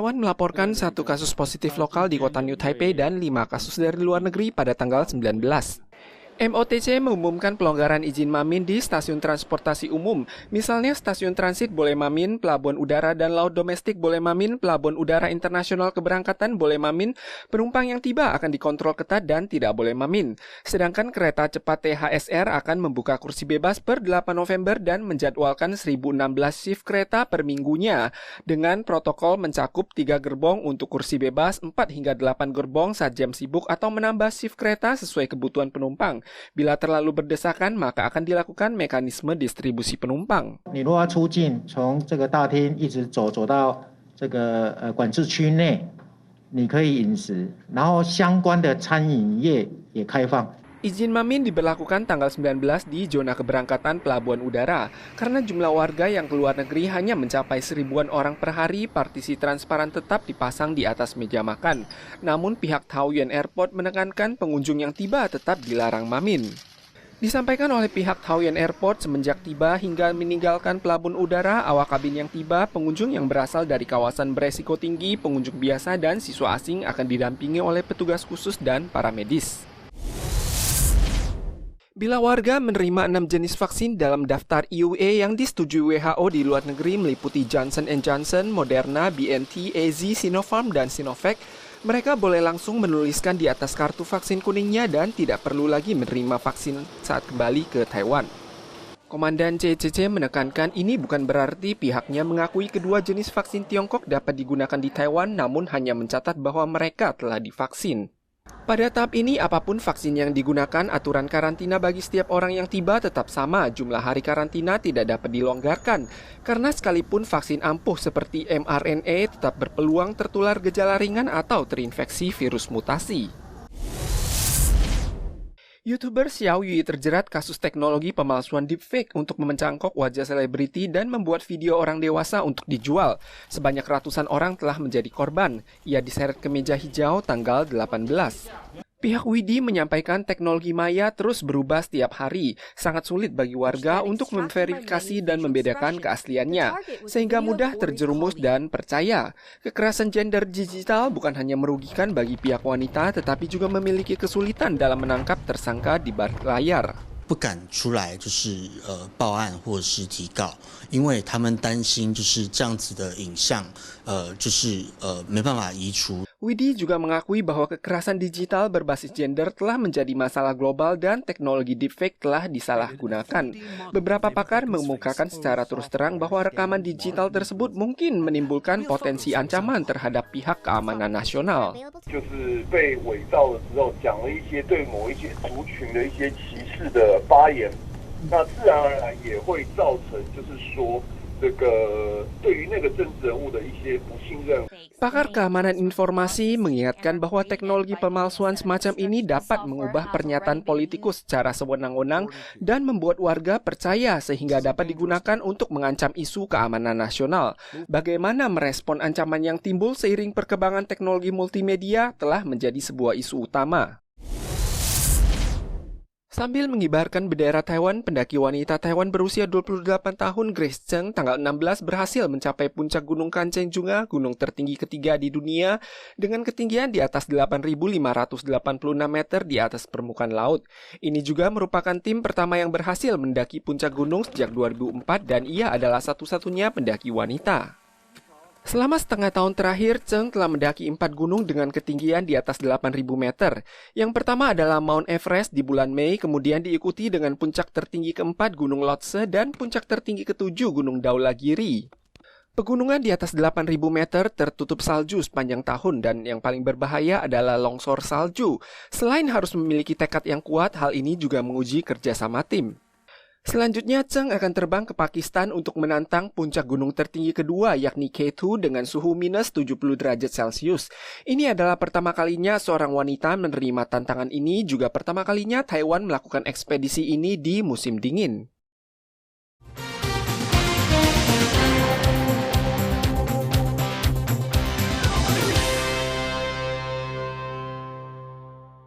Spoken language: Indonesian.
Taiwan melaporkan 1 kasus positif lokal di kota New Taipei dan 5 kasus dari luar negeri pada tanggal 19. MOTC mengumumkan pelonggaran izin mamin di stasiun transportasi umum. Misalnya stasiun transit boleh mamin, pelabuhan udara dan laut domestik boleh mamin, pelabuhan udara internasional keberangkatan boleh mamin, penumpang yang tiba akan dikontrol ketat dan tidak boleh mamin. Sedangkan kereta cepat THSR akan membuka kursi bebas per 8 November dan menjadwalkan 1016 shift kereta per minggunya. Dengan protokol mencakup 3 gerbong untuk kursi bebas, 4 hingga 8 gerbong saat jam sibuk atau menambah shift kereta sesuai kebutuhan penumpang. Bila terlalu berdesakan, maka akan dilakukan mekanisme distribusi penumpang. 你如果要出境，从这个大厅一直走到这个管制区内，你可以饮食，然后相关的餐饮业也开放。 Izin mamin diberlakukan tanggal 19 di zona keberangkatan pelabuhan udara. Karena jumlah warga yang keluar negeri hanya mencapai 1000-an orang per hari, partisi transparan tetap dipasang di atas meja makan. Namun pihak Taoyuan Airport menekankan pengunjung yang tiba tetap dilarang mamin. Disampaikan oleh pihak Taoyuan Airport, semenjak tiba hingga meninggalkan pelabuhan udara, awak kabin yang tiba, pengunjung yang berasal dari kawasan beresiko tinggi, pengunjung biasa, dan siswa asing akan didampingi oleh petugas khusus dan para medis. Bila warga menerima 6 jenis vaksin dalam daftar EUA yang disetujui WHO di luar negeri meliputi Johnson & Johnson, Moderna, BNT, AZ, Sinopharm, dan Sinovac, mereka boleh langsung menuliskan di atas kartu vaksin kuningnya dan tidak perlu lagi menerima vaksin saat kembali ke Taiwan. Komandan CCC menekankan ini bukan berarti pihaknya mengakui kedua jenis vaksin Tiongkok dapat digunakan di Taiwan, namun hanya mencatat bahwa mereka telah divaksin. Pada tahap ini, apapun vaksin yang digunakan, aturan karantina bagi setiap orang yang tiba tetap sama. Jumlah hari karantina tidak dapat dilonggarkan. Karena sekalipun vaksin ampuh seperti mRNA tetap berpeluang tertular gejala ringan atau terinfeksi virus mutasi. YouTuber Xiao Yui terjerat kasus teknologi pemalsuan deepfake untuk memecangkok wajah selebriti dan membuat video orang dewasa untuk dijual. Sebanyak ratusan orang telah menjadi korban. Ia diseret ke meja hijau tanggal 18. Pihak Widi menyampaikan teknologi maya terus berubah setiap hari. Sangat sulit bagi warga untuk memverifikasi dan membedakan keasliannya, sehingga mudah terjerumus dan percaya. Kekerasan gender digital bukan hanya merugikan bagi pihak wanita, tetapi juga memiliki kesulitan dalam menangkap tersangka di balik layar. 不敢出来报案或者是提告，因为他们担心这样子的影像没办法移除。 Widi juga mengakui bahwa kekerasan digital berbasis gender telah menjadi masalah global dan teknologi deepfake telah disalahgunakan. Beberapa pakar mengemukakan secara terus terang bahwa rekaman digital tersebut mungkin menimbulkan potensi ancaman terhadap pihak keamanan nasional. 就是被伪造的时候讲了一些对某一些族群的一些歧视的发言，那自然而然也会造成就是说。 对于那个政治人物的一些不信任。 Pakar keamanan informasi mengingatkan bahwa teknologi pemalsuan semacam ini dapat mengubah pernyataan politikus secara sewenang-wenang dan membuat warga percaya sehingga dapat digunakan untuk mengancam isu keamanan nasional. Bagaimana merespon ancaman yang timbul seiring perkembangan teknologi multimedia telah menjadi sebuah isu utama. Sambil mengibarkan bendera Taiwan, pendaki wanita Taiwan berusia 28 tahun Grace Cheng tanggal 16 berhasil mencapai puncak Gunung Kanchenjunga, gunung tertinggi ketiga di dunia, dengan ketinggian di atas 8.586 meter di atas permukaan laut. Ini juga merupakan tim pertama yang berhasil mendaki puncak gunung sejak 2004 dan ia adalah satu-satunya pendaki wanita. Selama setengah tahun terakhir, Cheng telah mendaki 4 gunung dengan ketinggian di atas 8.000 meter. Yang pertama adalah Mount Everest di bulan Mei, kemudian diikuti dengan puncak tertinggi keempat Gunung Lhotse dan puncak tertinggi ketujuh Gunung Dhaulagiri. Pegunungan di atas 8.000 meter tertutup salju sepanjang tahun dan yang paling berbahaya adalah longsor salju. Selain harus memiliki tekad yang kuat, hal ini juga menguji kerjasama tim. Selanjutnya, Cheng akan terbang ke Pakistan untuk menantang puncak gunung tertinggi kedua yakni K2 dengan suhu minus 70 derajat Celcius. Ini adalah pertama kalinya seorang wanita menerima tantangan ini, juga pertama kalinya Taiwan melakukan ekspedisi ini di musim dingin.